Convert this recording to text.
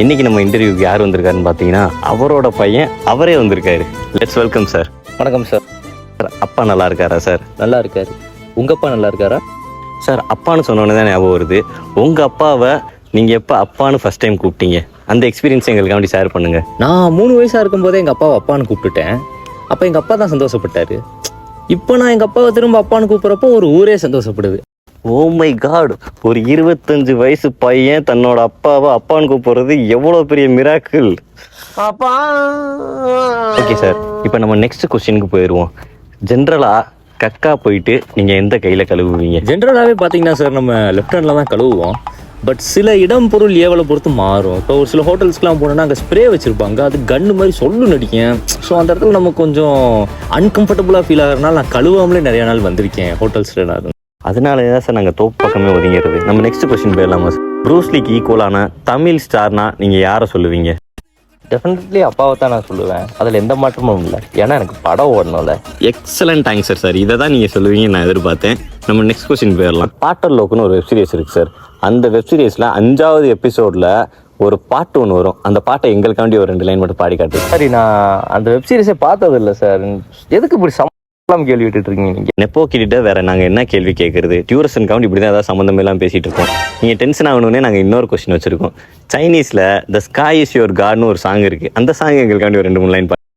இன்னைக்கு நம்ம இன்டர்வியூக்கு யார் வந்திருக்காருன்னு பார்த்தீங்கன்னா அவரோட பையன் அவரே வந்திருக்காரு. Let's welcome sir. வணக்கம் சார். சார் அப்பா நல்லா இருக்காரா சார்? நல்லா இருக்காரு. உங்கள் அப்பா நல்லா இருக்காரா? சார் அப்பான்னு சொன்னோன்னே தான் ஞாபகம் வருது. உங்கள் அப்பாவை நீங்கள் எப்போ அப்பான்னு ஃபஸ்ட் டைம் கூப்பிட்டீங்க? அந்த எக்ஸ்பீரியன்ஸ் எங்களுக்கு அப்படி ஷேர் பண்ணுங்கள். நான் 3 வயசாக இருக்கும்போதே எங்கள் அப்பாவை அப்பான்னு கூப்பிட்டுட்டேன். அப்போ எங்கள் அப்பா தான் சந்தோஷப்பட்டார். இப்போ நான் எங்கள் அப்பாவை திரும்ப அப்பான்னு கூப்பிட்றப்போ ஒரு ஊரே சந்தோஷப்படுது. ஓ மை காட், ஒரு 25 வயசு பையன் தன்னோட அப்பாவை அப்பான்னு கூப்பிடுறது எவ்வளோ பெரிய மிராக்கிள். அப்பா. ஓகே சார், இப்போ நம்ம நெக்ஸ்ட் கொஸ்டினுக்கு போயிடுவோம். ஜென்ரலாக கக்கா போயிட்டு நீங்கள் எந்த கையில் கழுவுவீங்க? ஜென்ரலாகவே பார்த்தீங்கன்னா சார் நம்ம லெஃப்ட் ஹேண்டில் தான் கழுவுவோம். பட் சில இடம் பொருள் ஏவலை பொறுத்து மாறும். இப்போ ஒரு சில ஹோட்டல்ஸ்க்குலாம் போனோன்னா அங்கே ஸ்ப்ரே வச்சுருப்பாங்க, அது கன்று மாதிரி சொல்லு நடிக்கேன். ஸோ அந்த இடத்துல நமக்கு கொஞ்சம் அன்கம்ஃபர்டபுளாக ஃபீல் ஆகிறதுனால நான் கழுவாமலே நிறைய நாள் வந்திருக்கேன் ஹோட்டல்ஸில். நான் அதனால தான் சார் நாங்கள் தோப்பு பக்கமே ஒதுங்கிறது. நம்ம நெக்ஸ்ட் கொஸ்டின் போயிடலாமா சார்? ப்ரூஸ்லிக்கு ஈக்குவலான தமிழ் ஸ்டார்னா நீங்கள் யாரை சொல்லுவீங்க? டெஃபினெட்லி அப்பாவை தான் நான் சொல்லுவேன். அதில் எந்த மாற்றமும் இல்லை. ஏன்னா எனக்கு படம் ஓடணும்ல. Excellent answer sir. இதை தான் நீங்கள் சொல்லுவீங்கன்னு நான் எதிர்பார்த்தேன். நம்ம நெக்ஸ்ட் கொஸ்டின் போயிடலாம். பாட்டர் லோக்குன்னு ஒரு வெப்சீரிஸ் இருக்குது சார். அந்த வெப்சீரிஸில் 5வது எபிசோடில் ஒரு பாட்டு ஒன்று வரும். அந்த பாட்டை எங்களுக்காண்டி ஒரு 2 லைன் மட்டும் பாடி காட்டு. சரி, நான் அந்த வெப்சீரிஸே பார்த்ததில்லை சார். எதுக்கு இப்படி சம்பளம் கேள்வி விட்டுட்டு இருக்கீங்க நீங்கள்? நெப்போ கிட்ட வேற நாங்கள் என்ன கேள்வி கேட்குறது? டியூரேஷனுக்காண்டி இப்படி தான் ஏதாவது சம்மந்தம் எல்லாம் பேசிகிட்டு இருக்கோம். நீங்கள் டென்ஷன் ஆகணுன்னே நாங்கள் இன்னொரு கொஸ்டின் வச்சுருக்கோம். சைனீஸில் த ஸ்கை இஸ் யுவர் காட்னு ஒரு சாங் இருக்குது. அந்த சாங் எங்களுக்காண்டி ஒரு 2-3 லைன் பாட்டு.